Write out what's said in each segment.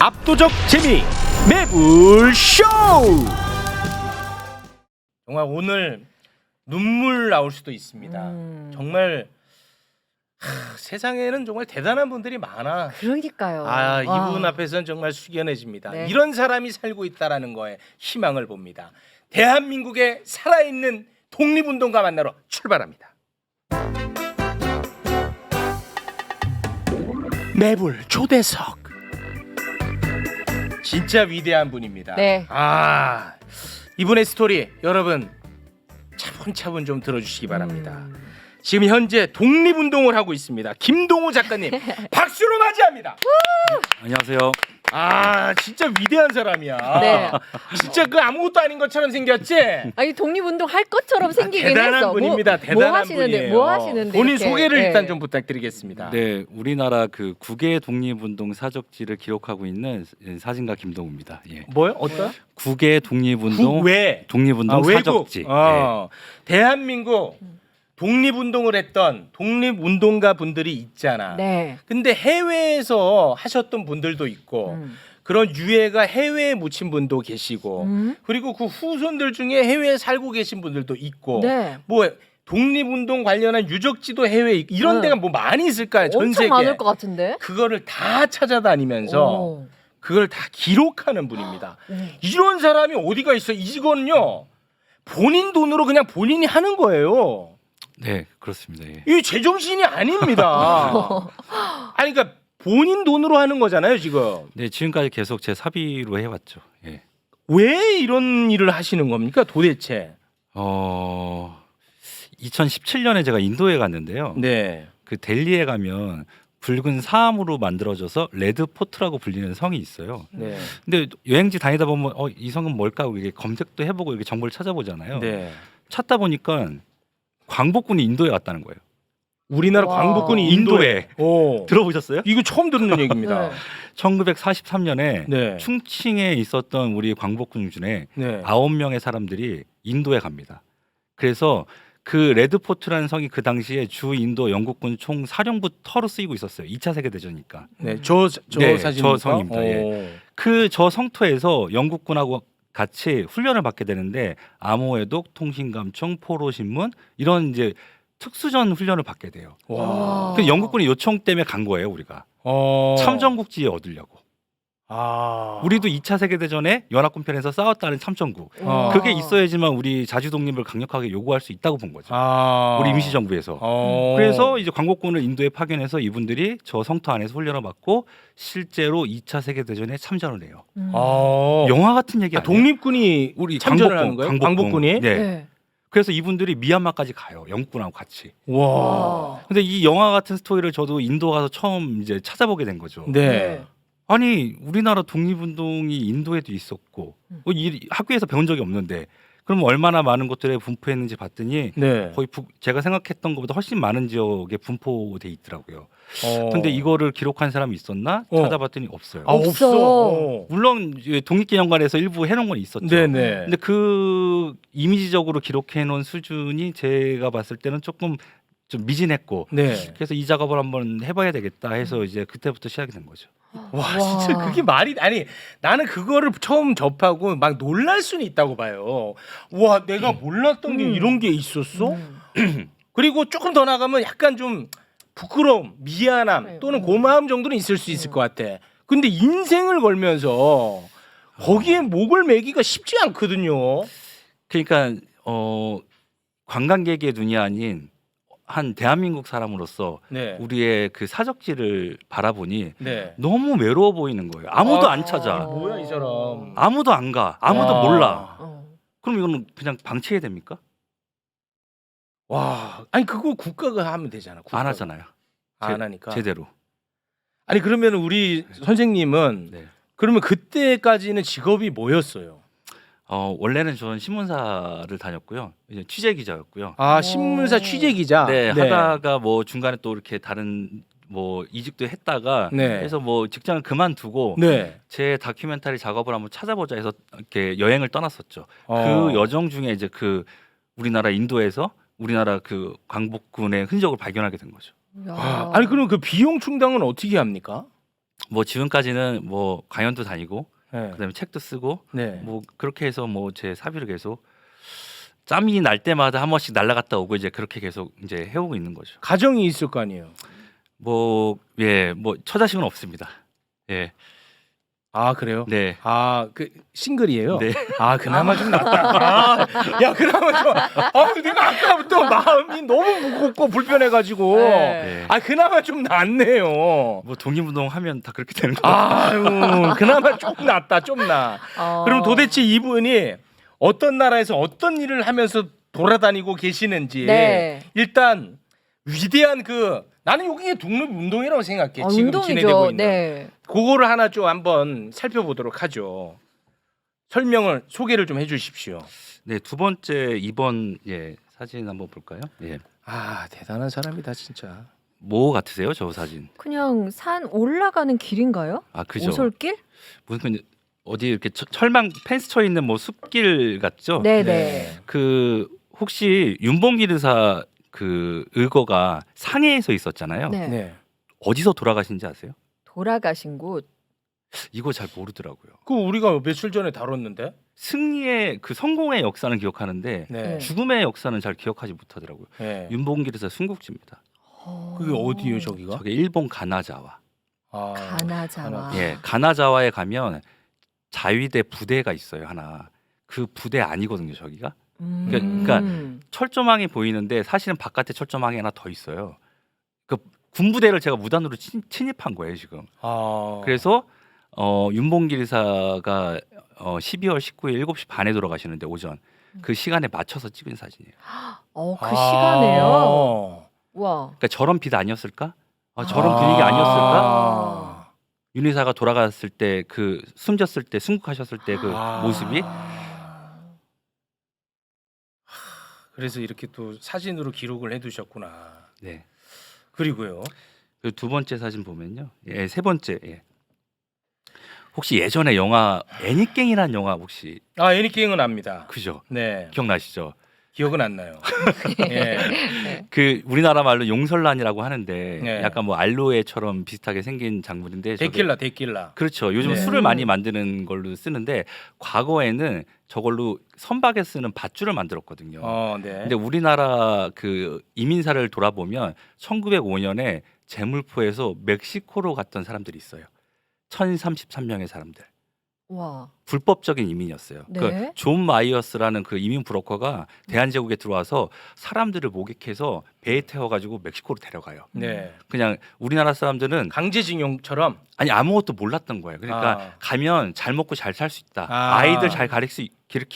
압도적 재미 매불쇼. 정말 오늘 눈물 나올 수도 있습니다. 정말 세상에는 정말 대단한 분들이 많아. 그러니까요. 아, 이분 앞에서는 정말 숙연해집니다. 네. 이런 사람이 살고 있다라는 거에 희망을 봅니다. 대한민국의 살아있는 독립운동가 만나러 출발합니다. 매불 초대석. 진짜 위대한 분입니다. 네. 아, 이분의 스토리 여러분 차분차분 좀 들어주시기 바랍니다. 지금 현재 독립운동을 하고 있습니다. 김동우 작가님 박수로 맞이합니다. 안녕하세요. 아, 진짜 위대한 사람이야. 네. 진짜 그 아무것도 아닌 것처럼 생겼지? 아니 독립운동 할 것처럼 생기긴 대단한 했어. 분입니다. 대단한 뭐 하시는데, 분이에요. 뭐 하시는데 본인 이렇게. 소개를 네. 일단 좀 부탁드리겠습니다. 네, 우리나라 그 국외 독립운동 사적지를 기록하고 있는 사진가 김동우입니다. 예. 뭐요? 어떤? 국외 독립운동 국외. 독립운동 외국. 사적지. 대한민국 독립운동을 했던 독립운동가 분들이 있잖아. 네. 근데 해외에서 하셨던 분들도 있고 그런 유해가 해외에 묻힌 분도 계시고 그리고 그 후손들 중에 해외에 살고 계신 분들도 있고 네. 뭐 독립운동 관련한 유적지도 해외에 있고 이런 네. 데가 뭐 많이 있을까요? 전 엄청 세계. 많을 것 같은데. 그거를 다 찾아다니면서 오. 그걸 다 기록하는 분입니다. 네. 이런 사람이 어디가 있어? 이거는요. 본인 돈으로 그냥 본인이 하는 거예요. 네, 그렇습니다. 예. 이 제정신이 아닙니다. 아니 그러니까 본인 돈으로 하는 거잖아요, 지금. 네, 지금까지 계속 제 사비로 해왔죠. 예. 왜 이런 일을 하시는 겁니까, 도대체? 2017년에 제가 인도에 갔는데요. 네. 그 델리에 가면 붉은 사암으로 만들어져서 레드 포트라고 불리는 성이 있어요. 네. 근데 여행지 다니다 보면 이 성은 뭘까 하고 이게 검색도 해보고 이렇게 정보를 찾아보잖아요. 네. 찾다 보니까 광복군이 인도에 왔다는 거예요. 우리나라 와. 광복군이 인도에. 오. 들어보셨어요? 이거 처음 듣는 얘기입니다. 네. 1943년에 네. 충칭에 있었던 우리 광복군 중에 네. 9명의 사람들이 인도에 갑니다. 그래서 그 레드포트라는 성이 그 당시에 주 인도 영국군 총 사령부 터로 쓰이고 있었어요. 2차 세계대전이니까. 네. 저 네, 사진 저 성입니다. 그 저 성토에서 영국군하고 같이 훈련을 받게 되는데 암호해독, 통신감청, 포로신문 이런 이제 특수전 훈련을 받게 돼요. 와. 그 영국군의 요청 때문에 간 거예요, 우리가. 참전국지에 얻으려고. 아. 우리도 2차 세계대전에 연합군 편에서 싸웠다는 참전국. 아. 그게 있어야지만 우리 자주독립을 강력하게 요구할 수 있다고 본 거죠. 아. 우리 임시정부에서. 그래서 이제 광복군을 인도에 파견해서 이분들이 저 성토 안에서 훈련을 받고 실제로 2차 세계대전에 참전을 해요. 영화 같은 얘기 아니에요? 독립군이 우리 참전을 하는 거예요? 광복군이? 네. 네. 그래서 이분들이 미얀마까지 가요. 영국군하고 같이. 와. 근데 이 영화 같은 스토리를 저도 인도 가서 처음 이제 찾아보게 된 거죠. 네. 아니 우리나라 독립운동이 인도에도 있었고 이 학교에서 배운 적이 없는데 그럼 얼마나 많은 곳들에 분포했는지 봤더니 네. 거의 제가 생각했던 것보다 훨씬 많은 지역에 분포돼 있더라고요. 근데 이거를 기록한 사람이 있었나 찾아봤더니 없어요. 아, 없어. 물론 이제 독립기념관에서 일부 해놓은 건 있었죠. 네네. 근데 그 이미지적으로 기록해 놓은 수준이 제가 봤을 때는 조금 좀 미진했고 네. 그래서 이 작업을 한번 해봐야 되겠다 해서 이제 그때부터 시작이 된 거죠. 와, 진짜 그게 말이 아니 나는 그거를 처음 접하고 막 놀랄 수는 있다고 봐요. 와, 내가 몰랐던 게 이런 게 있었어? 그리고 조금 더 나가면 약간 좀 부끄러움, 미안함 또는 고마움 정도는 있을 수 있을 것 같아. 근데 인생을 걸면서 거기에 목을 매기가 쉽지 않거든요. 그러니까 관광객의 눈이 아닌 한 대한민국 사람으로서 네. 우리의 그 사적지를 바라보니 네. 너무 외로워 보이는 거예요. 아무도 안 찾아. 뭐야 이 사람. 아무도 안 가. 아무도 와. 몰라. 어. 그럼 이거는 그냥 방치해야 됩니까? 와, 아니 그거 국가가 하면 되잖아. 국가가. 안 하잖아요. 안 하니까. 제대로. 아니 그러면 우리 선생님은 네. 그러면 그때까지는 직업이 뭐였어요? 원래는 저는 신문사를 다녔고요. 이제 취재 기자였고요. 아, 신문사 취재 기자. 네, 하다가 뭐 중간에 또 이렇게 다른 뭐 이직도 했다가 네. 해서 뭐 직장을 그만두고 네. 제 다큐멘터리 작업을 한번 찾아보자 해서 이렇게 여행을 떠났었죠. 어. 그 여정 중에 이제 그 우리나라 인도에서 우리나라 그 광복군의 흔적을 발견하게 된 거죠. 야. 아, 아니 그럼 그 비용 충당은 어떻게 합니까? 뭐 지금까지는 뭐 강연도 다니고 네. 그다음에 책도 쓰고 네. 뭐 그렇게 해서 뭐 제 사비를 계속 짬이 날 때마다 한 번씩 날라갔다 오고 이제 그렇게 계속 이제 해오고 있는 거죠. 가정이 있을 거 아니에요. 뭐 처자식은 없습니다. 예, 아 그래요? 네, 아 그 싱글이에요. 네. 아 그나마 좀 낫다. 야 그나마 좀. 아 내가 아까부터 마음이 너무 무겁고 불편해가지고. 네. 네. 아 그나마 좀 낫네요. 뭐 독립운동 하면 다 그렇게 되는 거. 아유 그나마 좀 낫다 좀 나. 그럼 도대체 이분이 어떤 나라에서 어떤 일을 하면서 돌아다니고 계시는지 네. 일단 위대한 그 나는 이게 독립운동이라고 생각해. 지금 진행되고 운동이죠. 있는. 네. 그거를 하나 좀 한번 살펴보도록 하죠. 설명을 소개를 좀 해주십시오. 네, 두 번째 2번 사진 한번 볼까요? 예, 아 대단한 사람이다 진짜. 뭐 같으세요, 저 사진? 그냥 산 올라가는 길인가요? 아, 그죠. 오솔길? 무슨 어디 이렇게 철망 펜스 쳐 있는 뭐 숲길 같죠? 네네. 그 혹시 윤봉길 의사 그 의거가 상해에서 있었잖아요. 네. 네. 어디서 돌아가신지 아세요? 돌아가신 곳. 이거 잘 모르더라고요. 그 우리가 며칠 전에 다뤘는데. 승리의 그 성공의 역사는 기억하는데 네. 죽음의 역사는 잘 기억하지 못하더라고요. 네. 윤봉길 의사 순국지입니다. 그게 어디예요 저기가? 저게 일본 가나자와. 아, 가나자와. 예, 가나자와에 가면 자위대 부대가 있어요 하나. 그 부대 아니거든요 저기가. 그러니까 철조망이 보이는데 사실은 바깥에 철조망이 하나 더 있어요. 그 군부대를 제가 무단으로 침입한 거예요 지금. 아. 그래서 윤봉길 의사가 12월 19일 7시 반에 돌아가시는데 오전 그 시간에 맞춰서 찍은 사진이에요. 그 시간에요. 와. 그러니까 저런 빛 아니었을까? 저런 분위기 아니었을까? 아. 윤 의사가 돌아갔을 때 그 숨졌을 때 순국하셨을 때 그 모습이 그래서 이렇게 또 사진으로 기록을 해두셨구나. 네. 그리고요. 그 두 번째 사진 보면요. 예, 세 번째. 예. 혹시 예전에 영화 애니깽이라는 영화 혹시 아 애니게임은 압니다. 그죠? 네. 기억나시죠? 기억은 안 나요. 예. 그 우리나라 말로 용설란이라고 하는데 네. 약간 뭐 알로에처럼 비슷하게 생긴 작물인데 저게- 데킬라. 그렇죠. 요즘 네. 술을 많이 만드는 걸로 쓰는데 과거에는 저걸로 선박에 쓰는 밧줄을 만들었거든요. 네. 근데 우리나라 그 이민사를 돌아보면 1905년에 제물포에서 멕시코로 갔던 사람들이 있어요. 1,033명의 사람들. 와. 불법적인 이민이었어요. 네. 그 존 마이어스라는 그 이민 브로커가 대한제국에 들어와서 사람들을 모객해서 배에 태워가지고 멕시코로 데려가요. 네. 그냥 우리나라 사람들은 강제징용처럼. 아니 아무것도 몰랐던 거예요. 그러니까 가면 잘 먹고 잘 살 수 있다. 아이들 잘 가르칠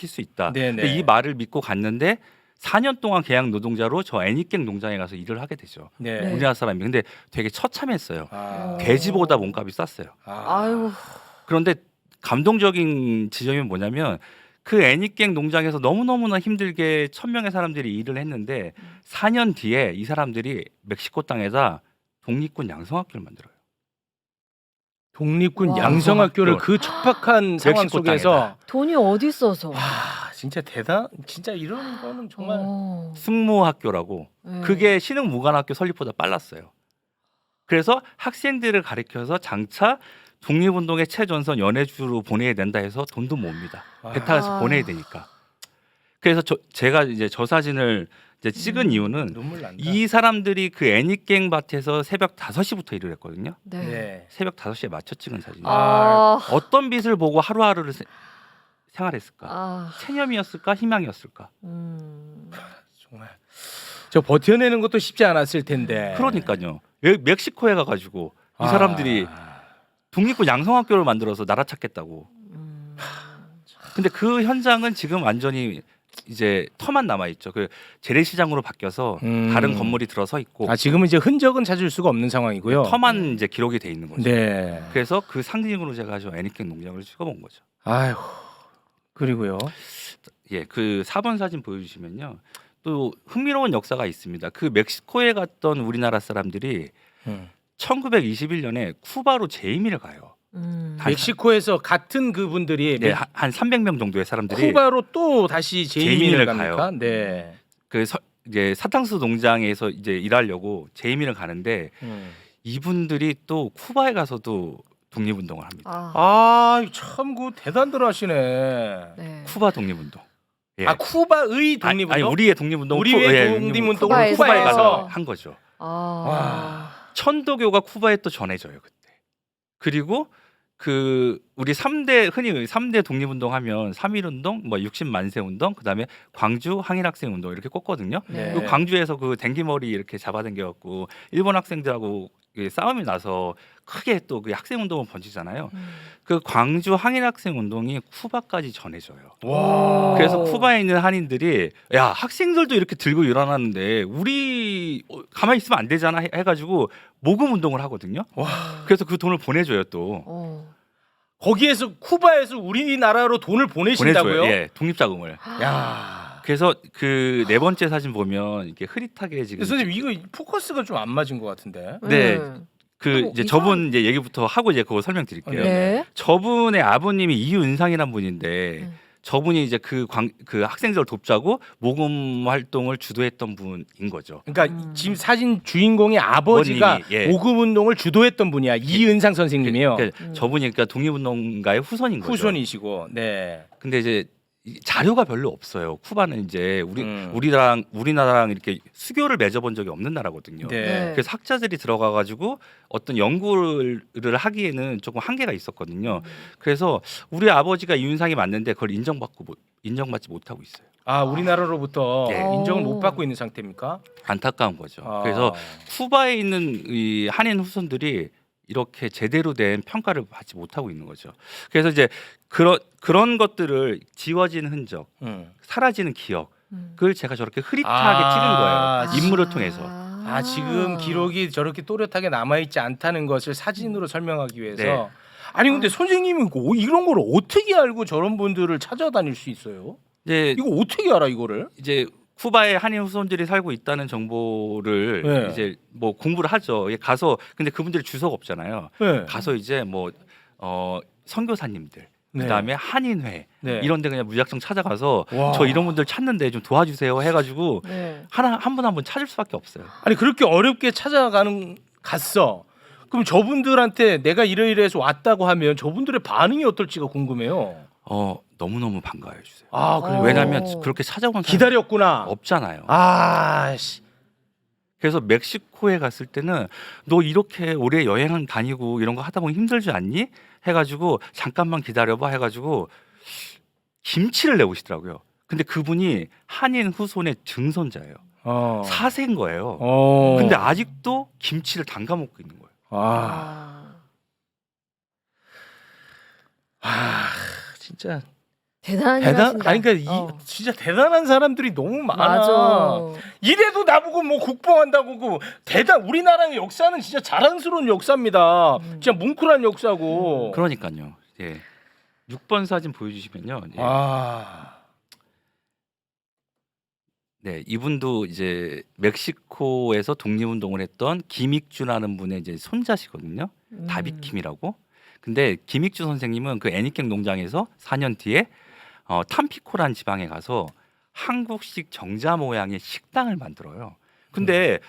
수 있다. 네네. 근데 이 말을 믿고 갔는데 4년 동안 계약 노동자로 저 애니깽 농장에 가서 일을 하게 되죠. 네. 네. 우리나라 사람이. 근데 되게 처참했어요. 아. 돼지보다 몸값이 쌌어요. 아유. 그런데 감동적인 지점이 뭐냐면 그 애니깽 농장에서 너무너무나 힘들게 1,000명의 사람들이 일을 했는데 4년 뒤에 이 사람들이 멕시코 땅에다 독립군 양성학교를 만들어요. 독립군 와. 양성학교를 그 척박한 상황 멕시코 속에서 땅에다. 돈이 어디 있어서. 와 진짜 진짜 이런 거는 정말 승무학교라고 네. 그게 신흥무관학교 설립보다 빨랐어요. 그래서 학생들을 가르쳐서 장차 독립운동의 최전선 연해주로 보내야 된다 해서 돈도 모읍니다. 배 타서 보내야 되니까. 그래서 제가 이제 저 사진을 이제 찍은 이유는 눈물 난다. 이 사람들이 그 애니깽 밭에서 새벽 5시부터 일을 했거든요. 네. 네. 새벽 5시에 맞춰 찍은 사진이에요. 아. 어떤 빛을 보고 하루하루를 생활했을까? 아. 체념이었을까? 희망이었을까? 정말 저 버텨내는 것도 쉽지 않았을 텐데. 그러니까요. 멕시코에 가가지고 이 사람들이 독립군 양성학교를 만들어서 나라 찾겠다고. 근데 그 현장은 지금 완전히 이제 터만 남아 있죠. 그 재래시장으로 바뀌어서 다른 건물이 들어서 있고. 지금은 이제 흔적은 찾을 수가 없는 상황이고요. 터만 이제 기록이 돼 있는 거죠. 네. 그래서 그 상징으로 제가 저 애니깽 농장을 찍어본 거죠. 아유. 그리고요. 예, 그 4번 사진 보여주시면요. 또 흥미로운 역사가 있습니다. 그 멕시코에 갔던 우리나라 사람들이 1921년에 쿠바로 재이민을 가요. 멕시코에서 같은 그분들이 네, 한 300명 정도의 사람들이 쿠바로 또 다시 재이민을 재이민을 갑니까? 가요. 네. 그 이제 사탕수 농장에서 이제 일하려고 재이민을 가는데 이분들이 또 쿠바에 가서도 독립운동을 합니다. 참 그 대단들 하시네. 네. 쿠바 독립운동. 예. 쿠바의 독립운동? 아니 우리의 독립운동. 우리의 독립운동을 쿠바에서. 쿠바에 가서 쿠바에서 한 거죠. 와. 천도교가 쿠바에 또 전해져요 그때. 그리고 그 우리 3대 흔히 3대 독립운동 하면 3.1운동, 뭐 60만세 운동, 그다음에 광주 항일학생 운동 이렇게 꼽거든요. 네. 그 광주에서 그 댕기머리 이렇게 잡아당겨갖고 일본 학생들하고 싸움이 나서 크게 또 그 학생 운동을 번지잖아요. 그 광주 항일학생 운동이 쿠바까지 전해져요. 와. 그래서 쿠바에 있는 한인들이 야 학생들도 이렇게 들고 일어나는데 우리 가만히 있으면 안 되잖아 해가지고 모금 운동을 하거든요. 와. 그래서 그 돈을 보내줘요 또. 거기에서 쿠바에서 우리나라로 돈을 보내신다고요? 보내줘요. 예, 독립자금을. 야. 그래서 그 네 번째 사진 보면 이렇게 흐릿하게 지금 선생님 이거 포커스가 좀 안 맞은 것 같은데. 네. 그 뭐 이제 이상한- 저분 이제 얘기부터 하고 이제 그거 설명드릴게요. 네. 저분의 아버님이 이윤상이란 분인데 저분이 이제 그 학생들을 돕자고 모금 활동을 주도했던 분인 거죠. 그러니까 지금 사진 주인공의 아버지가 어머님이, 예. 모금 운동을 주도했던 분이야. 이은상 선생님이요. 그러니까 저분이 그러니까 독립운동가의 후손인 거죠. 후손이시고. 네. 근데 이제 이 자료가 별로 없어요. 쿠바는 이제 음. 우리나라랑 이렇게 수교를 맺어본 적이 없는 나라거든요. 네. 그래서 학자들이 들어가 가지고 어떤 연구를 하기에는 조금 한계가 있었거든요. 그래서 우리 아버지가 이윤상이 맞는데 그걸 인정받지 못하고 있어요. 아, 우리나라로부터 네. 인정을 못 받고 있는 상태입니까? 안타까운 거죠. 아. 그래서 쿠바에 있는 이 한인 후손들이 이렇게 제대로 된 평가를 받지 못하고 있는 거죠. 그래서 이제 그런 것들을 지워진 흔적, 사라지는 기억을 제가 저렇게 흐릿하게 찍은 거예요. 인물을 통해서. 지금 기록이 저렇게 또렷하게 남아있지 않다는 것을 사진으로 설명하기 위해서. 네. 아니 근데 선생님이 이런 걸 어떻게 알고 저런 분들을 찾아다닐 수 있어요? 이제 이거 어떻게 알아 이거를? 이제 쿠바에 한인 후손들이 살고 있다는 정보를 네. 이제 뭐 공부를 하죠. 가서 근데 그분들이 주소가 없잖아요. 네. 가서 이제 뭐 선교사님들 네. 그다음에 한인회 네. 이런데 그냥 무작정 찾아가서 와. 저 이런 분들 찾는데 좀 도와주세요 해가지고 네. 한 분 찾을 수밖에 없어요. 아니 그렇게 어렵게 갔어. 그럼 저분들한테 내가 이러이러해서 왔다고 하면 저분들의 반응이 어떨지가 궁금해요. 너무너무 반가워해 주세요. 아 그래요? 왜냐하면 그렇게 찾아온 사람이 기다렸구나. 없잖아요. 아씨. 그래서 멕시코에 갔을 때는 너 이렇게 오래 여행 다니고 이런 거 하다 보면 힘들지 않니? 해가지고 잠깐만 기다려봐 해가지고 김치를 내오시더라고요. 근데 그분이 한인 후손의 증손자예요. 사세인 거예요. 근데 아직도 김치를 담가 먹고 있는 거예요. 진짜 대단하신다. 아니 그러니까 진짜 대단한 사람들이 너무 많아. 맞아. 이래도 나보고 뭐 국뽕한다고 우리나라의 역사는 진짜 자랑스러운 역사입니다. 진짜 뭉클한 역사고. 그러니까요. 예. 6번 사진 보여주시면요. 예. 네, 이분도 이제 멕시코에서 독립운동을 했던 김익주라는 분의 이제 손자시거든요. 다비킴이라고. 근데 김익주 선생님은 그 애니깽 농장에서 4년 뒤에 탐피코란 지방에 가서 한국식 정자 모양의 식당을 만들어요. 근데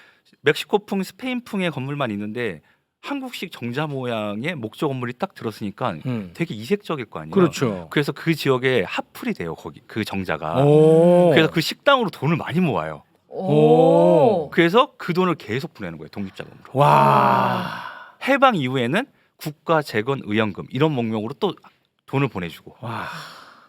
멕시코풍, 스페인풍의 건물만 있는데 한국식 정자 모양의 목조 건물이 딱 들었으니까 되게 이색적일 거 아니에요. 그렇죠. 그래서 그 지역에 핫플이 돼요. 거기 그 정자가. 오. 그래서 그 식당으로 돈을 많이 모아요. 오. 그래서 그 돈을 계속 보내는 거예요. 독립자금으로. 와. 해방 이후에는 국가 재건 의연금 이런 목록으로 또 돈을 보내주고. 와.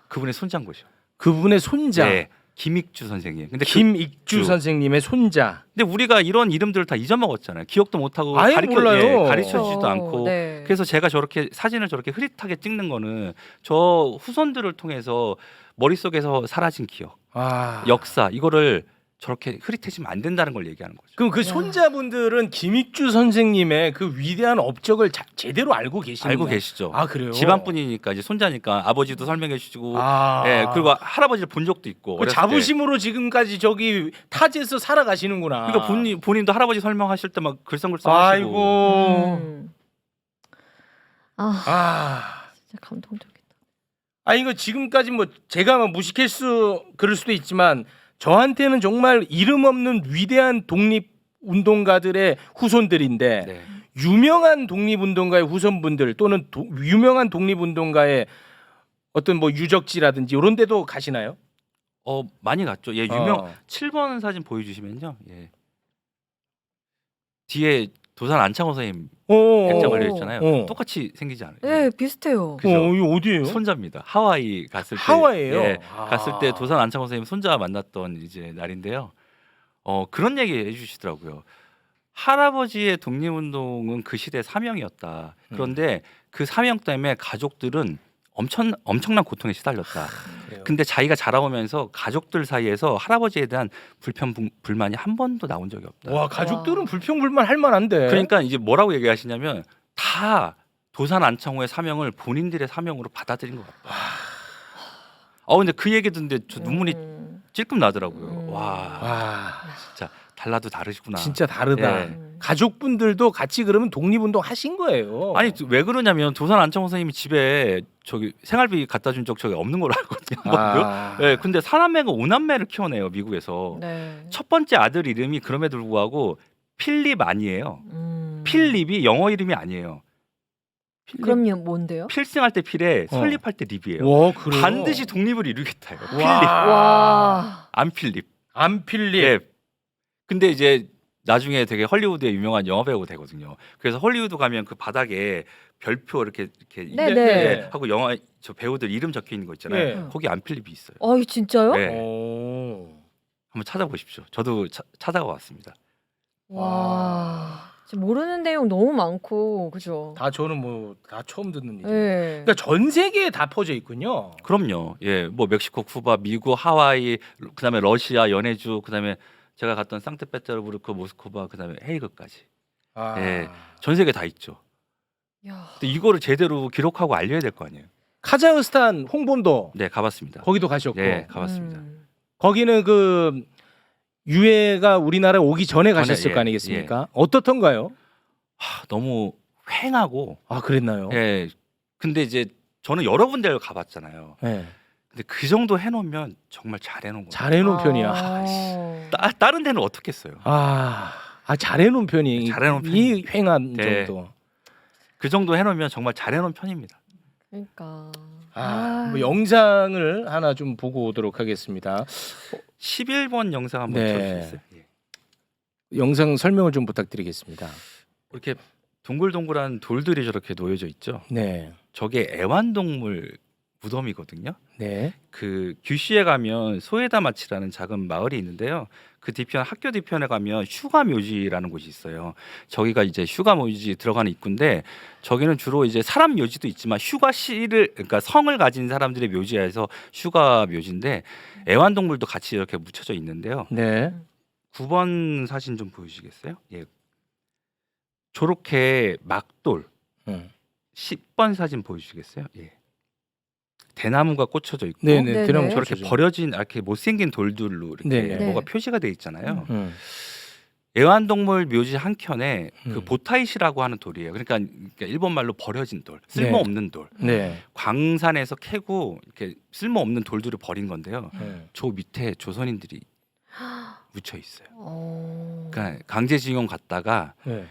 그분의 손자인 거죠. 그분의 손자. 네, 김익주 선생님. 근데 김익주 선생님의 손자. 근데 우리가 이런 이름들을 다 잊어먹었잖아요. 기억도 못하고 아예 몰라요. 가르쳐주지도 않고. 네. 그래서 제가 저렇게 사진을 저렇게 흐릿하게 찍는 거는 저 후손들을 통해서 머릿속에서 사라진 기억, 역사 이거를 저렇게 흐릿해지면 안 된다는 걸 얘기하는 거죠. 그럼 그 손자분들은 김익주 선생님의 그 위대한 업적을 제대로 알고 계시나요? 알고 계시죠. 아 그래요? 집안뿐이니까 이제 손자니까 아버지도 설명해 주시고, 아. 예, 그리고 할아버지를 본 적도 있고. 그 어렸을 때. 자부심으로 지금까지 저기 타지에서 살아가시는구나. 그러니까 본인도 할아버지 설명하실 때 막 글썽글썽 하시고. 아이고. 진짜 감동적이다. 이거 지금까지 뭐 제가 무식할 그럴 수도 있지만 저한테는 정말 이름 없는 위대한 독립 운동가들의 후손들인데 네. 유명한 독립운동가의 후손분들 또는 유명한 독립운동가의 어떤 뭐 유적지라든지 이런 데도 가시나요? 많이 갔죠. 예, 유명 어. 7번 사진 보여주시면요. 예. 뒤에 도산 안창호 선생님 액자 걸려 있잖아요. 똑같이 생기지 않아요? 네, 비슷해요. 그죠? 이거 어디예요? 손자입니다. 하와이 갔을 때 하와이예요? 예, 아. 갔을 때 도산 안창호 선생님 손자 만났던 이제 날인데요. 그런 얘기 해주시더라고요. 할아버지의 독립운동은 그 시대의 사명이었다. 그런데 그 사명 때문에 가족들은 엄청난 고통에 시달렸다. 그래요. 근데 자기가 자라오면서 가족들 사이에서 할아버지에 대한 불만이 한 번도 나온 적이 없다. 와, 가족들은 불평불만 할 만한데. 그러니까 이제 뭐라고 얘기하시냐면 다 도산 안창호의 사명을 본인들의 사명으로 받아들인 것 같다. 근데 그 얘기 듣는데 저 눈물이 찔끔 나더라고요. 와, 와, 진짜 달라도 다르시구나. 진짜 다르다. 예. 가족분들도 같이 그러면 독립운동 하신 거예요. 아니 왜 그러냐면 도산 안창호 선생님이 집에 저기 생활비 갖다 준 적 저기 없는 걸로 알거든요. 아. 네, 근데 사남매가 5남매를 키워내요 미국에서. 네. 첫 번째 아들 이름이 그럼에도 불구하고 필립 아니에요. 음. 필립이 영어 이름이 아니에요. 그럼요, 뭔데요? 필승할 때 필에 설립할 때 립이에요. 와, 그래요? 반드시 독립을 이루겠다요. 필립, 와. 안 필립. 안 필립. 예. 근데 이제 나중에 되게 헐리우드의 유명한 영화 배우가 되거든요. 그래서 헐리우드 가면 그 바닥에 별표 이렇게 네네. 예, 하고 영화 저 배우들 이름 적혀 있는 거 있잖아요. 예. 거기 안 필립이 있어요. 진짜요? 네. 오. 한번 찾아보십시오. 저도 찾아가 왔습니다. 와. 지금 모르는 내용 너무 많고, 그죠? 다 저는 뭐 다 처음 듣는 얘기. 네. 그러니까 전 세계에 다 퍼져 있군요. 그럼요. 예, 뭐 멕시코, 쿠바, 미국, 하와이, 그다음에 러시아, 연해주, 그다음에 제가 갔던 상트페테르부르크, 모스크바, 그다음에 헤이그까지. 아. 예. 전 세계 다 있죠. 야. 근데 이거를 제대로 기록하고 알려야 될 거 아니에요. 카자흐스탄 홍범도 네, 가봤습니다. 거기도 가셨고. 네, 가봤습니다. 거기는 그 유해가 우리나라에 오기 전에 가셨을 예, 거 아니겠습니까? 어떻던가요? 너무 횡하고 아, 그랬나요? 예. 근데 이제 저는 여러 군데를 가봤잖아요. 네. 근데 그 정도 해놓으면 정말 잘해놓은 거예요. 잘해놓은 편이야. 아, 씨. 다른 데는 어떻겠어요? 잘해놓은 편이. 잘해놓은 이 횡한 네. 정도. 그 정도 해놓으면 정말 잘해놓은 편입니다. 그러니까. 뭐 영상을 하나 좀 보고 오도록 하겠습니다. 11번 영상 한번 네. 쳐주실 수 있어요? 예. 영상 설명을 좀 부탁드리겠습니다. 이렇게 동글동글한 돌들이 저렇게 놓여져 있죠. 네, 저게 애완동물 무덤이거든요. 네, 그 규슈에 가면 소에다마치라는 작은 마을이 있는데요. 그 뒤편 학교 뒤편에 가면 휴가 묘지라는 곳이 있어요. 저기가 이제 휴가 묘지 들어가는 입구인데 저기는 주로 이제 사람 묘지도 있지만 휴가시를 그러니까 성을 가진 사람들의 묘지에서 휴가 묘지인데 애완동물도 같이 이렇게 묻혀져 있는데요. 네. 9번 사진 좀 보여주시겠어요? 예. 저렇게 막돌 10번 사진 보여주시겠어요? 예. 대나무가 꽂혀져 있고 네네. 네네. 드럼 저렇게 버려진 이렇게 못생긴 돌들로 이렇게 네네. 뭐가 네. 표시가 돼 있잖아요. 음. 애완동물 묘지 한 켠에 그 음. 보타이시라고 하는 돌이에요. 그러니까 일본 말로 버려진 돌, 쓸모없는 돌. 네. 광산에서 캐고 이렇게 쓸모없는 돌들을 버린 건데요. 네. 저 밑에 조선인들이 묻혀 있어요. 어. 그러니까 강제징용 갔다가 네.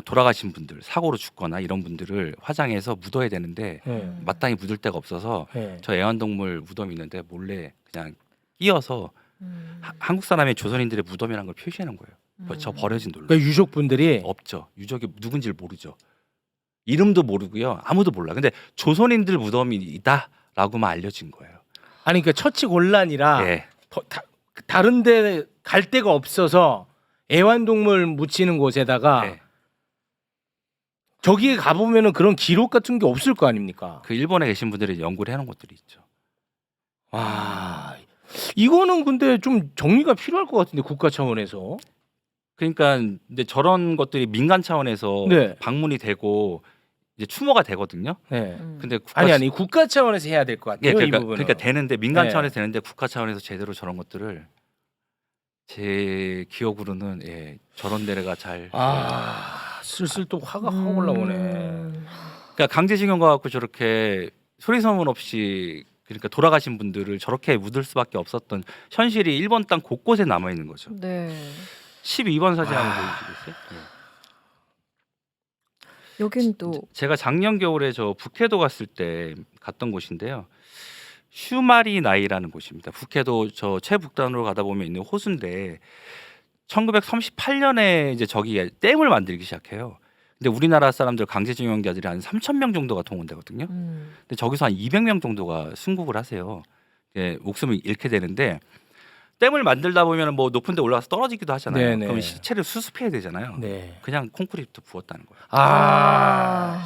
돌아가신 분들, 사고로 죽거나 이런 분들을 화장해서 묻어야 되는데 네. 마땅히 묻을 데가 없어서 네. 저 애완동물 무덤이 있는데 몰래 그냥 끼어서 음. 한국 사람의 조선인들의 무덤이라는 걸 표시하는 거예요. 저 버려진 돌로. 그러니까 유족분들이 없죠. 유적이 누군지를 모르죠. 이름도 모르고요. 아무도 몰라. 근데 조선인들 무덤이다라고만 알려진 거예요. 아니 그러니까 처치곤란이라 예. 다른데 갈 데가 없어서 애완동물 묻히는 곳에다가 네. 저기에 가보면은 그런 기록 같은 게 없을 거 아닙니까? 그 일본에 계신 분들이 연구를 해놓은 것들이 있죠. 와, 이거는 근데 좀 정리가 필요할 것 같은데 국가 차원에서. 그러니까 근데 저런 것들이 민간 차원에서 네. 방문이 되고 이제 추모가 되거든요. 네. 근데 아니 국가 차원에서 해야 될 것 같아요. 예, 그러니까, 이 부분은. 그러니까 되는데 민간 네. 차원에서 되는데 국가 차원에서 제대로 저런 것들을 제 기억으로는 저런 데가 잘. 슬슬 또 화가 확 올라오네. 그러니까 강제징용 가갖고 저렇게 소리소문 없이 그러니까 돌아가신 분들을 저렇게 묻을 수밖에 없었던 현실이 일본 땅 곳곳에 남아 있는 거죠. 네. 12번 사진 한번 보여주시겠어요? 네. 여긴 또 제가 작년 겨울에 저 북해도 갔을 때 갔던 곳인데요. 슈마리나이라는 곳입니다. 북해도 저 최북단으로 가다 보면 있는 호수인데 1938년에 이제 저기에 댐을 만들기 시작해요. 근데 우리나라 사람들 강제징용자들이 한 3,000명 정도가 동원되거든요. 근데 저기서 한 200명 정도가 순국을 하세요. 예, 목숨을 잃게 되는데 댐을 만들다 보면 뭐 높은 데 올라가서 떨어지기도 하잖아요. 네네. 그럼 시체를 수습해야 되잖아요. 네. 그냥 콘크리트 부었다는 거예요. 와.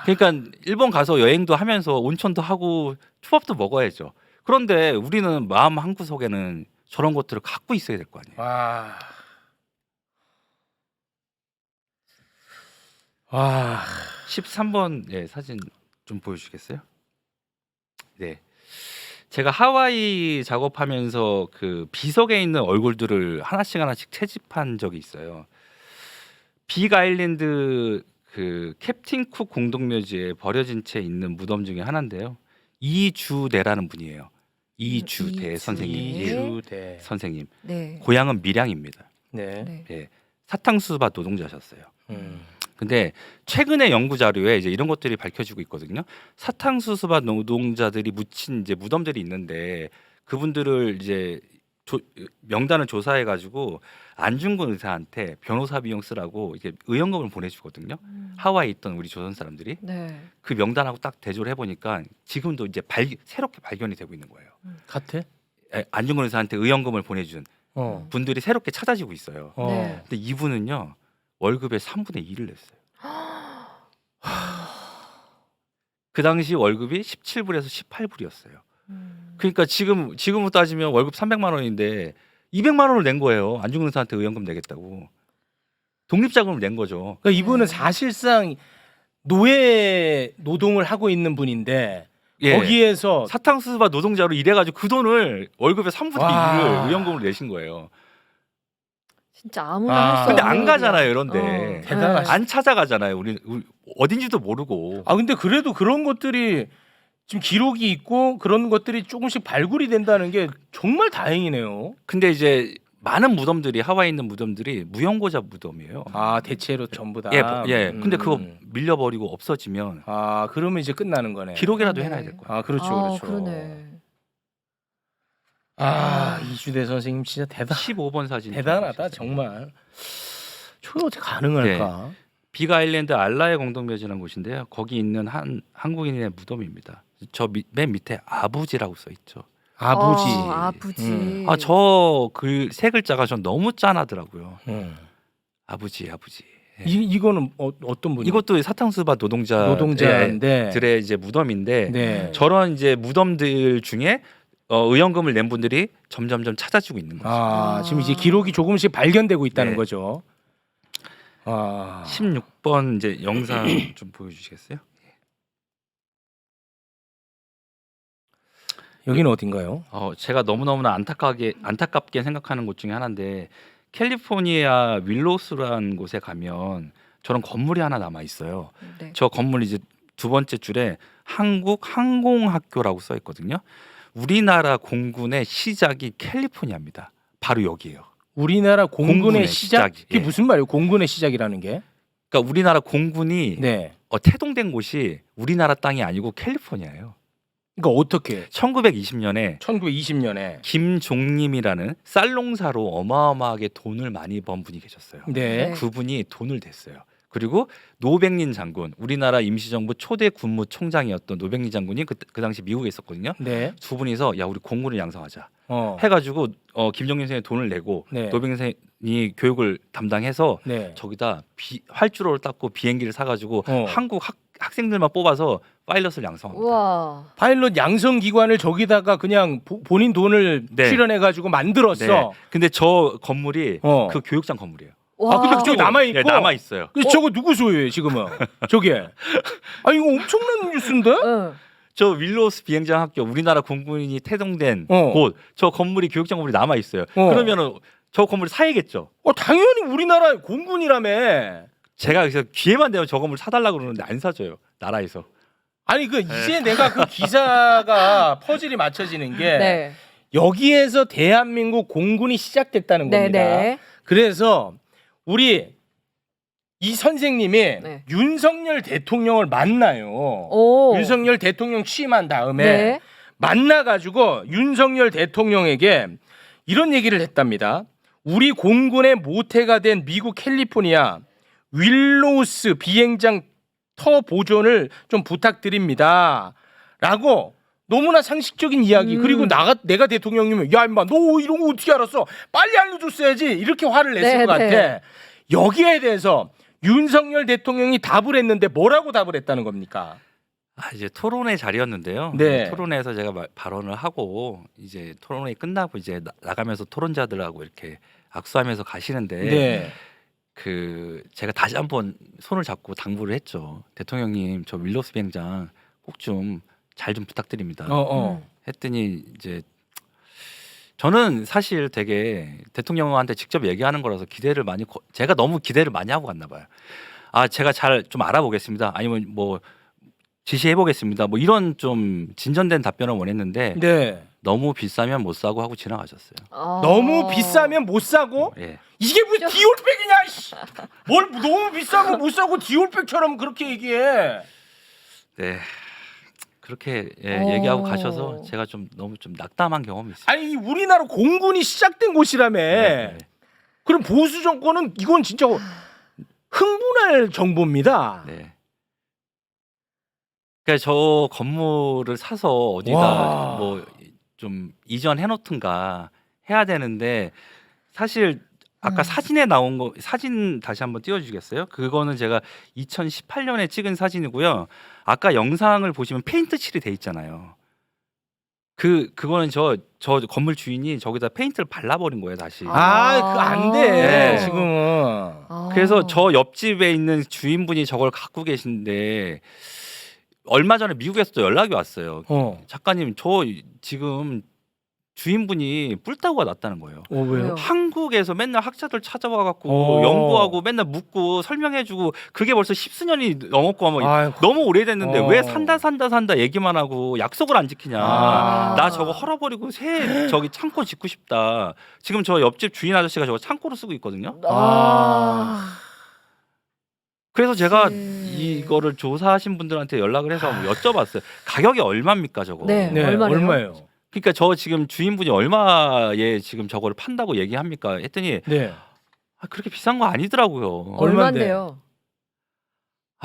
그러니까 일본 가서 여행도 하면서 온천도 하고 초밥도 먹어야죠. 그런데 우리는 마음 한구석에는 저런 것들을 갖고 있어야 될 거 아니에요. 와. 와. 13번 예, 사진 좀 보여주시겠어요? 네. 제가 하와이 작업하면서 그 비석에 있는 얼굴들을 하나씩 채집한 적이 있어요. 빅 아일랜드 그 캡틴 쿡 공동묘지에 버려진 채 있는 무덤 중에 하나인데요. 이주대라는 분이에요. 이주대 선생님. 이주대 선생님. 네. 고향은 밀양입니다. 네. 네. 예. 사탕수수밭 노동자셨어요. 음. 근데 최근에 연구 자료에 이제 이런 것들이 밝혀지고 있거든요. 사탕수수밭 노동자들이 묻힌 이제 무덤들이 있는데 그분들을 이제 명단을 조사해 가지고 안중근 의사한테 변호사 비용 쓰라고 이게 의연금을 보내주거든요. 하와이에 있던 우리 조선 사람들이 네. 그 명단하고 딱 대조를 해보니까 지금도 이제 새롭게 발견이 되고 있는 거예요. 같아? 안중근 의사한테 의연금을 보내준 어. 분들이 새롭게 찾아지고 있어요. 어. 네. 근데 이분은요 월급의 3분의 1을 냈어요. 그 당시 월급이 17불에서 18불이었어요. 그러니까 지금으로 따지면 월급 300만 원인데 200만 원을 낸 거예요. 안중근 의사한테 의연금 내겠다고. 독립자금을 낸 거죠. 그러니까 이분은 사실상 노예 노동을 하고 있는 분인데 예. 거기에서 사탕수수밭 노동자로 일해가지고 그 돈을 월급의 3분의 와. 1을 의연금으로 내신 거예요. 진짜 아무나 아. 할 수 근데 없는 안 일이야. 가잖아요, 이런데. 대단하시다. 안 찾아가잖아요. 우리 어딘지도 모르고. 아 근데 그래도 그런 것들이 지금 기록이 있고 그런 것들이 조금씩 발굴이 된다는 게 정말 다행이네요. 근데 이제 많은 무덤들이 하와이에 있는 무덤들이 무용고자 무덤이에요. 아 대체로 전부 다. 예. 근데 그거 밀려버리고 없어지면 아 그러면 이제 끝나는 거네. 기록이라도 네. 해놔야 될 거예요. 아 그렇죠, 아, 그렇죠. 그러네. 아 이주대 선생님 진짜 15번 사진. 대단하다 정말. 저게 어떻게 가능할까? 빅 아일랜드 알라의 공동묘지라는 곳인데요. 거기 있는 한 한국인의 무덤입니다. 저 맨 밑에 아부지라고 써 있죠. 아버지. 아버지. 아 저 그 세 글자가 전 너무 짠하더라고요. 아부지. 예. 이거는 어떤 분이? 이것도 사탕수수밭 노동자인데. 들의 이제 무덤인데 네. 저런 이제 무덤들 중에 의연금을 낸 분들이 점점점 찾아지고 있는 거죠. 아 지금 이제 기록이 조금씩 발견되고 있다는 네. 거죠. 아 16번 이제 영상 좀 보여주시겠어요? 여기는 어딘가요? 제가 너무너무나 안타깝게 생각하는 곳 중에 하나인데 캘리포니아 윌로스라는 곳에 가면 저런 건물이 하나 남아 있어요. 네. 저 건물 이제 두 번째 줄에 한국 항공학교라고 써 있거든요. 우리나라 공군의 시작이 캘리포니아입니다. 바로 여기예요. 우리나라 공군의 공군의 시작? 시작, 그게 예. 무슨 말이에요? 공군의 시작이라는 게? 그러니까 우리나라 공군이 네. 태동된 곳이 우리나라 땅이 아니고 캘리포니아예요. 그러니까 어떻게? 1920년에 1920년에. 김종림이라는 쌀농사로 어마어마하게 돈을 많이 번 분이 계셨어요. 네. 네. 그분이 돈을 댔어요. 그리고 노백린 장군, 우리나라 임시정부 초대 군무총장이었던 노백린 장군이 그 당시 미국에 있었거든요. 네. 두 분이서 야 우리 공군을 양성하자 해가지고 김정일 선생이 돈을 내고 네. 노백린 선생이 교육을 담당해서 네. 저기다 활주로를 닦고 비행기를 사가지고 어. 한국 학생들만 뽑아서 파일럿을 양성합니다. 우와. 파일럿 양성 기관을 저기다가 그냥 본인 돈을 네. 출연해 가지고 만들었어. 네. 근데 저 건물이 어. 그 교육장 건물이에요. 아 근데 그쪽에 남아 있고. 네, 남아 있어요. 저거 누구 소유예요 지금은? 저게. 아 이거 엄청난 뉴스인데? 응. 저 윌로스 비행장 학교 우리나라 공군이 태동된 곳 저 건물이 교육장 건물이 남아 있어요. 그러면은 저 건물 사야겠죠. 당연히 우리나라 공군이라며. 제가 그래서 기회만 되면 저 건물 사달라고 그러는데 안 사줘요. 나라에서. 아니 이제 내가 그 기사가 퍼즐이 맞춰지는 게 네. 여기에서 대한민국 공군이 시작됐다는 겁니다. 네네. 그래서 우리 이 선생님이 네. 윤석열 대통령을 만나요. 오. 윤석열 대통령 취임한 다음에 네. 만나가지고 윤석열 대통령에게 이런 얘기를 했답니다. 우리 공군의 모태가 된 미국 캘리포니아 윌로우스 비행장 터 보존을 좀 부탁드립니다. 라고 너무나 상식적인 이야기. 그리고 내가 대통령이면 야 임마 너 이런 거 어떻게 알았어? 빨리 알려줬어야지. 이렇게 화를 냈을 네, 것 같아. 네. 여기에 대해서 윤석열 대통령이 답을 했는데 뭐라고 답을 했다는 겁니까? 이제 토론회 자리였는데요. 네. 토론회에서 제가 발언을 하고 이제 토론회 끝나고 이제 나가면서 토론자들하고 이렇게 악수하면서 가시는데 네. 그 제가 다시 한번 손을 잡고 당부를 했죠. 대통령님 저 윌로스 비행장 꼭 좀 잘 좀 부탁드립니다. 했더니 이제 저는 사실 되게 대통령한테 직접 얘기하는 거라서 제가 너무 기대를 많이 하고 갔나 봐요. 제가 잘 좀 알아보겠습니다. 아니면 뭐 지시해 보겠습니다. 뭐 이런 좀 진전된 답변을 원했는데 네. 너무 비싸면 못 사고 하고 지나가셨어요. 너무 비싸면 못 사고? 예. 이게 무슨 디올백이냐? 씨. 뭘 너무 비싸고 못 사고 디올백처럼 그렇게 얘기해? 네. 그렇게 얘기하고 가셔서 제가 좀 너무 좀 낙담한 경험이 있어요. 아니 이 우리나라 공군이 시작된 곳이라며. 네. 그럼 보수 정권은 이건 진짜 흥분할 정보입니다. 네. 그러니까 저 건물을 사서 어디다 와. 뭐 좀 이전해 놓든가 해야 되는데 사실 아까 사진에 나온 거 사진 다시 한번 띄워주시겠어요? 그거는 제가 2018년에 찍은 사진이고요. 아까 영상을 보시면 페인트 칠이 돼 있잖아요. 그거는 저 건물 주인이 저기다 페인트를 발라버린 거예요 다시. 그거 안 돼. 네. 지금은. 그래서 저 옆집에 있는 주인분이 저걸 갖고 계신데 얼마 전에 미국에서도 연락이 왔어요. 작가님 저 지금 주인분이 뿔따구가 났다는 거예요. 왜요? 한국에서 맨날 학자들 찾아와 갖고 연구하고 맨날 묻고 설명해주고 그게 벌써 10수년이 넘었고 뭐 아이고. 너무 오래됐는데 왜 산다 얘기만 하고 약속을 안 지키냐. 나 저거 헐어버리고 새 저기 창고 짓고 싶다. 지금 저 옆집 주인 아저씨가 저거 창고로 쓰고 있거든요. 그래서 제가 이거를 조사하신 분들한테 연락을 해서 여쭤봤어요. 가격이 얼마입니까 저거? 네. 얼마예요? 그러니까 저 지금 주인분이 얼마에 지금 저거를 판다고 얘기합니까? 했더니 네. 그렇게 비싼 거 아니더라고요. 얼마인데요?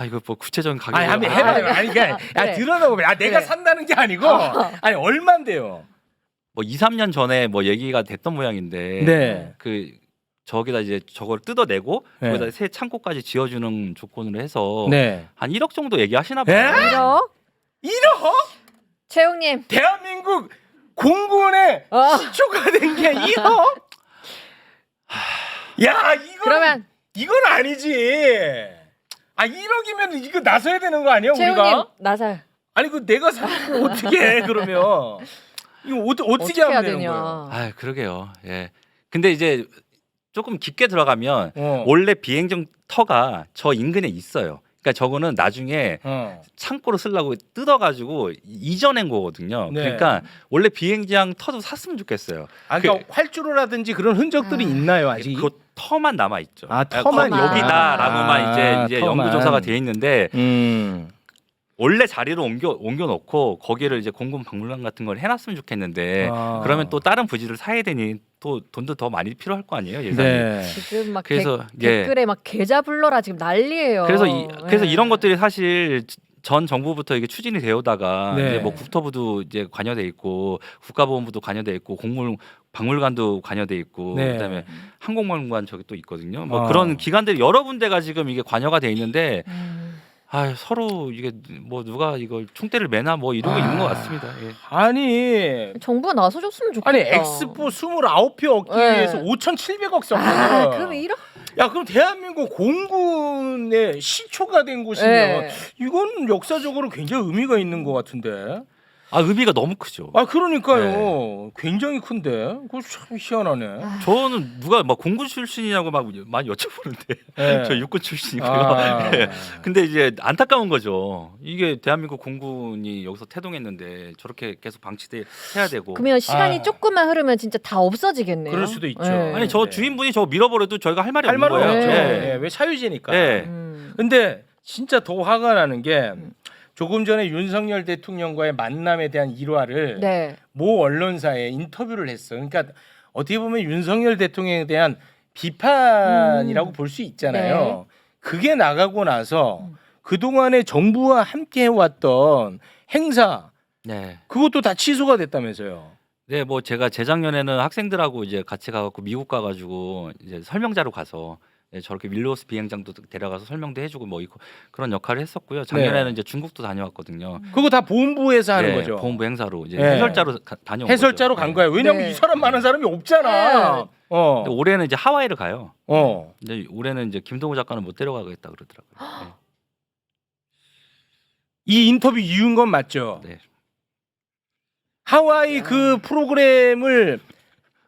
이거 뭐 구체적인 가격. 한번 해봐. 아니 그러니까 그래. 들어보면 내가 그래. 산다는 게 아니고 아니 얼마인데요? 뭐 2, 3년 전에 뭐 얘기가 됐던 모양인데 네. 저기다 이제 저걸 뜯어내고 네. 거기다 새 창고까지 지어주는 조건으로 해서 네. 한 1억 정도 얘기하시나 봐요. 에? 1억? 1억? 최용님. 대한민국 공군의 시초가 된 게 1억? 야 그러면 이건 아니지. 1억이면 이거 나서야 되는 거 아니야 최용님 우리가? 나살. 아니 내가 사면 어떻게 해 그러면? 이거 어떻게 하면 되는 거예요? 그러게요. 예. 근데 이제 조금 깊게 들어가면 어. 원래 비행정 터가 저 인근에 있어요. 그러니까 저거는 나중에 창고로 쓰려고 뜯어가지고 이전한 거거든요. 네. 그러니까 원래 비행장 터도 샀으면 좋겠어요. 그러니까 활주로라든지 그런 흔적들이 있나요 아직? 그 터만 남아 있죠. 터만 여기다라고만 이제 터만. 연구조사가 돼 있는데 음. 원래 자리로 옮겨 놓고 거기를 이제 공군 박물관 같은 걸 해놨으면 좋겠는데 그러면 또 다른 부지를 사야 되니 또 돈도 더 많이 필요할 거 아니에요 예산이. 네. 지금 막 그래서 댓글에 막 계좌 불러라 지금 난리예요. 그래서 이런 것들이 사실 전 정부부터 이게 추진이 되어다가 네. 이제 뭐 국토부도 이제 관여돼 있고 국가보훈부도 관여돼 있고 박물관도 관여돼 있고 네. 그다음에 항공박물관 저기 또 있거든요. 뭐 그런 기관들이 여러 군데가 지금 이게 관여가 돼 있는데 서로 이게 뭐 누가 이걸 총대를 매나 뭐 이런 거 있는 것 같습니다. 예. 네. 정부가 나서줬으면 좋겠다. 아니 엑스포 29표 얻기 네. 위해서 5,700억 썼거든. 그럼 이런 그럼 대한민국 공군의 시초가 된 곳이면 네. 이건 역사적으로 굉장히 의미가 있는 것 같은데. 의미가 너무 크죠. 아 그러니까요. 굉장히 큰데. 그거 참 희한하네. 저는 누가 막 공군 출신이냐고 막 많이 여쭤보는데 네. 저 육군 출신이고요. 아. 네. 근데 이제 안타까운 거죠. 이게 대한민국 공군이 여기서 태동했는데 저렇게 계속 방치돼야 되고. 그러면 시간이 아. 조금만 흐르면 진짜 다 없어지겠네요. 그럴 수도 있죠. 네. 아니 저 네. 주인분이 저거 밀어버려도 저희가 할 말이 할 없는 말은 거예요. 없죠. 네. 예, 왜 사유지니까. 네. 근데 진짜 더 화가 나는 게 조금 전에 윤석열 대통령과의 만남에 대한 일화를 네. 모 언론사에 인터뷰를 했어. 그러니까 어떻게 보면 윤석열 대통령에 대한 비판이라고 볼 수 있잖아요. 네. 그게 나가고 나서 그동안에 정부와 함께 해왔던 행사 네. 그것도 다 취소가 됐다면서요. 네, 뭐 제가 재작년에는 학생들하고 이제 같이 가갖고 미국 가가지고 이제 설명자로 가서 저렇게 윌로스 비행장도 데려가서 설명도 해주고 뭐 그런 역할을 했었고요. 작년에는 네. 이제 중국도 다녀왔거든요. 그거 다 보훈부에서 하는 네, 거죠. 보훈부 행사로 이제 네. 해설자로 다녀온 해설자로 거죠. 간 네. 거예요. 왜냐면 네. 이 사람 많은 사람이 없잖아. 네. 근데 올해는 이제 하와이를 가요. 어. 근데 올해는 이제 김동우 작가는 못 데려가겠다 그러더라고요. 이 인터뷰 이유인 건 맞죠. 네. 하와이 그 프로그램을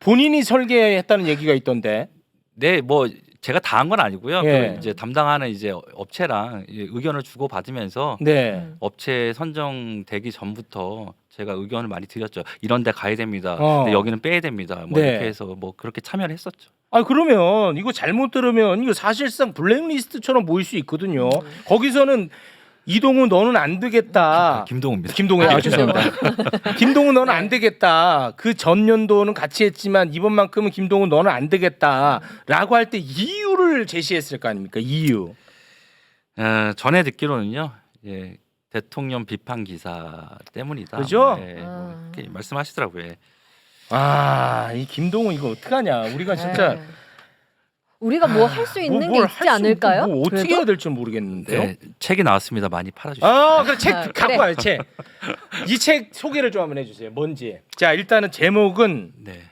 본인이 설계했다는 얘기가 있던데. 네, 뭐 제가 다 한 건 아니고요. 예. 그 이제 담당하는 이제 업체랑 이제 의견을 주고 받으면서 네. 업체 선정되기 전부터 제가 의견을 많이 드렸죠. 이런 데 가야 됩니다. 어. 근데 여기는 빼야 됩니다. 뭐 네. 이렇게 해서 뭐 그렇게 참여를 했었죠. 아 그러면 이거 잘못 들으면 이거 사실상 블랙리스트처럼 보일 수 있거든요. 거기서는 이동우 너는 안 되겠다. 김동우입니다. 김동우 아, 죄송합니다. 김동우 너는 안 되겠다. 그 전년도는 같이 했지만 이번만큼은 김동우 너는 안 되겠다라고 할 때 이유를 제시했을 거 아닙니까? 이유. 전에 듣기로는요. 예, 대통령 비판 기사 때문이다. 그죠? 예, 아. 뭐 이렇게 말씀하시더라고요. 예. 아, 이 김동우 이거 어떡하냐. 우리가 진짜 네. 우리가 뭐 할 수 있는 게 있지 않을까요? 뭐 어떻게 그래도? 해야 될지 모르겠는데요. 네, 책이 나왔습니다. 많이 팔아주시죠. 아, 그래 책 아, 갖고 그래. 와요, 책. 이 책 소개를 좀 한번 해주세요. 뭔지. 자, 일단은 제목은 네,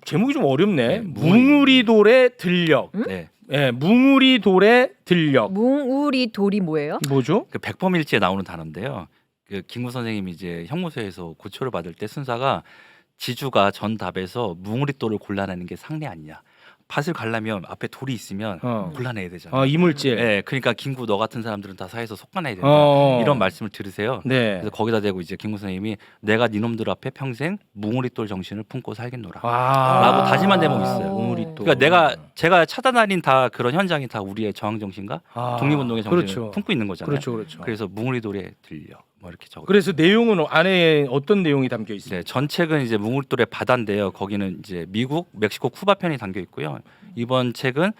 제목이 좀 어렵네. 네, 뭉우리돌의 들녘. 네. 예, 뭉우리돌의 들녘. 뭉우리 돌이 뭐예요? 뭐죠? 그 백범일지에 나오는 단어인데요. 그 김구 선생님이 이제 형무소에서 고초를 받을 때 순사가 지주가 전답에서 뭉우리돌을 골라내는 게 상례 아니냐. 밭을 가려면 앞에 돌이 있으면 골라내야 되잖아요. 이물질. 네, 그러니까 김구 너 같은 사람들은 다 사회에서 속아내야 된다. 이런 말씀을 들으세요. 네. 그래서 거기다 대고 이제 김구 선생님이 내가 니놈들 앞에 평생 뭉우리돌 정신을 품고 살겠노라. 라고 다짐한 대목이 있어요. 뭉우리돌. 그러니까 제가 찾아다닌 다 그런 현장이 다 우리의 저항 정신과 독립운동의 정신을 그렇죠. 품고 있는 거잖아요. 그렇죠, 그렇죠. 그래서 뭉우리돌에 들려 뭐 이렇게 적어. 그래서 내용은 안에 어떤 내용이 담겨 있어요? 네, 전 책은 이제 뭉우리돌의 바다인데요. 거기는 이제 미국, 멕시코, 쿠바 편이 담겨 있고요. 이번 책은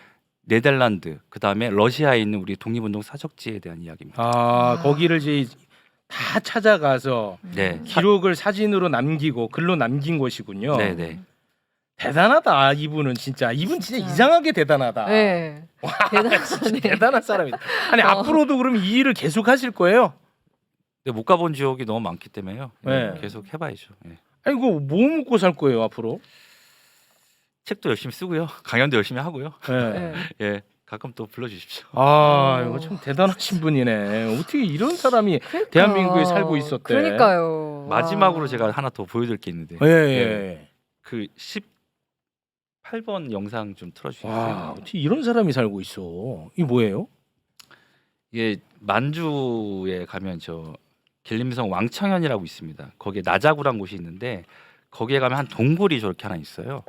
네덜란드, 그 다음에 러시아에 있는 우리 독립운동 사적지에 대한 이야기입니다. 거기를 이제 다 찾아가서 네, 기록을 사진으로 남기고 글로 남긴 것이군요. 네, 네. 대단하다 이분은 진짜. 이분 진짜 이상하게 대단하다. 네. 대단하네. 대단한 사람이다. 아니 앞으로도 그럼 이 일을 계속 하실 거예요? 근데 못 가본 지역이 너무 많기 때문에요. 네. 계속 해봐야죠. 네. 아니 이거 뭐 먹고 살 거예요 앞으로? 책도 열심히 쓰고요, 강연도 열심히 하고요. 네. 네. 예, 가끔 또 불러주십시오. 아 이거 참 대단하신 분이네. 어떻게 이런 사람이 그러니까. 대한민국에 살고 있었대. 그러니까요. 마지막으로 와. 제가 하나 더 보여드릴 게 있는데, 예, 예. 그 18번 영상 좀 와 틀어주시겠어요? 어떻게 이런 사람이 살고 있어? 이게 뭐예요? 이게 만주에 가면 저 길림성 왕청현이라고 있습니다. 거기에 나자구란 곳이 있는데 거기에 가면 한 동굴이 저렇게 하나 있어요.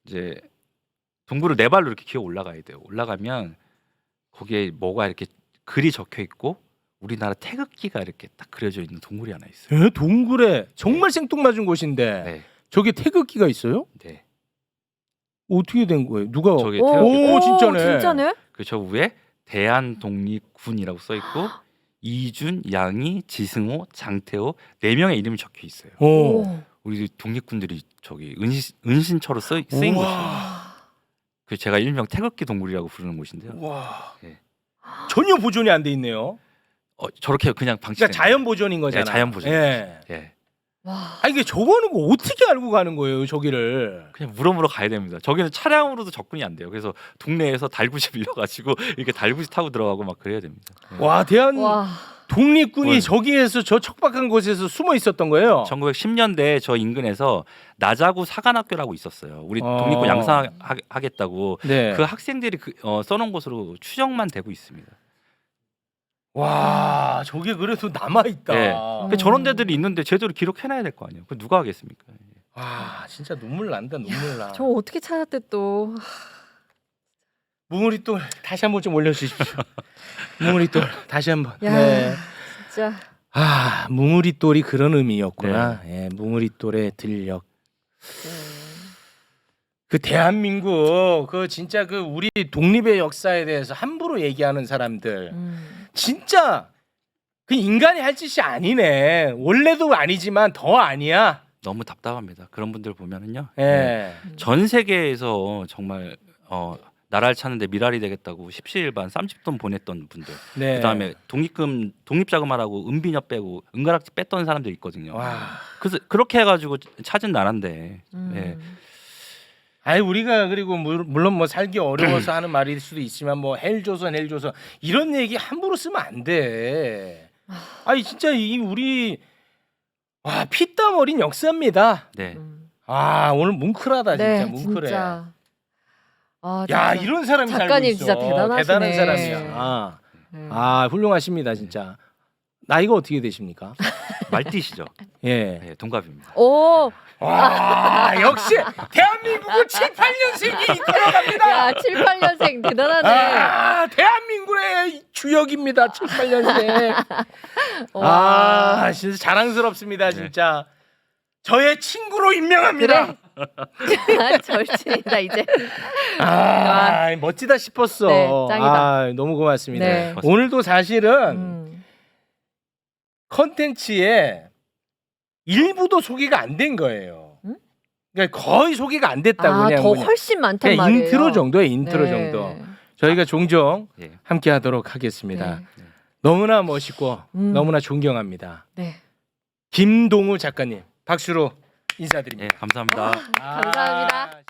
이제 동굴을 네 발로 이렇게 기어 올라가야 돼요. 올라가면 거기에 뭐가 이렇게 글이 적혀 있고 우리나라 태극기가 이렇게 딱 그려져 있는 동굴이 하나 있어요. 에? 동굴에 정말 생뚱맞은 곳인데 네, 저기 태극기가 있어요? 네. 어떻게 된 거예요? 누가? 저기 오, 태극기 오, 진짜네. 진짜네? 그저 위에 대한독립군이라고 써 있고 이준, 양희, 지승호, 장태호 4명의 이름이 적혀 있어요. 오. 우리 독립군들이 저기 은신처로 쓰인 곳이에요. 그 제가 일명 태극기 동굴이라고 부르는 곳인데요. 와. 네. 전혀 보존이 안 돼 있네요. 저렇게 그냥 방치. 그러니까 자연 보존인 거잖아. 네, 자연 보존. 예. 예. 와. 아 이게 저거는 거 어떻게 알고 가는 거예요, 저기를? 그냥 물어물어 가야 됩니다. 저기는 차량으로도 접근이 안 돼요. 그래서 동네에서 달구지 빌려가지고 이렇게 달구지 타고 들어가고 막 그래야 됩니다. 네. 와 대한 와. 독립군이 네. 저기에서 저 척박한 곳에서 숨어 있었던 거예요. 1910년대 저 인근에서 나자구 사관학교라고 있었어요. 우리 독립군 양성하겠다고 네. 그 학생들이 써놓은 곳으로 추정만 되고 있습니다. 와, 저게 그래도 남아 있다. 네. 근데 저런 데들이 있는데 제대로 기록해놔야 될 거 아니에요. 그 누가 하겠습니까? 아, 진짜 눈물 난다, 눈물 나. 저 어떻게 찾았대 또. 뭉우리돌 다시 한번 좀 올려주십시오. 뭉우리돌 다시 한번. 야, 네. 진짜. 아, 뭉우리돌이 그런 의미였구나. 예, 뭉우리돌의 들녘. 그 대한민국 그 진짜 그 우리 독립의 역사에 대해서 함부로 얘기하는 사람들 진짜 그 인간이 할 짓이 아니네. 원래도 아니지만 더 아니야. 너무 답답합니다. 그런 분들 보면은요. 예. 전 세계에서 정말 나라를 찾는데 미랄이 되겠다고 십시일반 30돈 보냈던 분들. 네. 그다음에 독립자금하라고 은비녀 빼고 은가락지 뺐던 사람들 있거든요. 와. 그래서 그렇게 해가지고 찾은 나라인데. 예. 아니 우리가 그리고 물론 뭐 살기 어려워서 하는 말일 수도 있지만 뭐 헬조선 이런 얘기 함부로 쓰면 안 돼. 아니 진짜 이 우리 와 피땀 어린 역사입니다. 네. 아 오늘 뭉클하다 진짜 네, 뭉클해. 진짜. 아, 야 진짜. 이런 사람이 살고 작가님 있어. 진짜 대단하시네. 대단한 사람이야. 아 훌륭하십니다 진짜. 나이가 어떻게 되십니까? 말띠시죠? 예. 네, 동갑입니다. 오, 와 역시 대한민국은 7, 8년생이 이끌어갑니다. 야 7, 8년생 대단하네. 아 대한민국의 주역입니다. 7, 8년생. 와. 아 진짜 자랑스럽습니다 진짜. 저의 친구로 임명합니다. 그래. 절친이다 이제. 아 멋지다 싶었어. 네, 짱이다. 아, 너무 고맙습니다. 네. 오늘도 사실은 컨텐츠에 일부도 소개가 안 된 거예요. 그러니까 거의 소개가 안 됐다고 그냥 더 그냥. 훨씬 많단 그냥 말이에요. 인트로 정도에 인트로 네. 정도. 저희가 종종 예. 함께 하도록 하겠습니다. 네. 너무나 멋있고 너무나 존경합니다. 네. 김동우 작가님 박수로 인사드립니다. 예, 감사합니다. 감사합니다.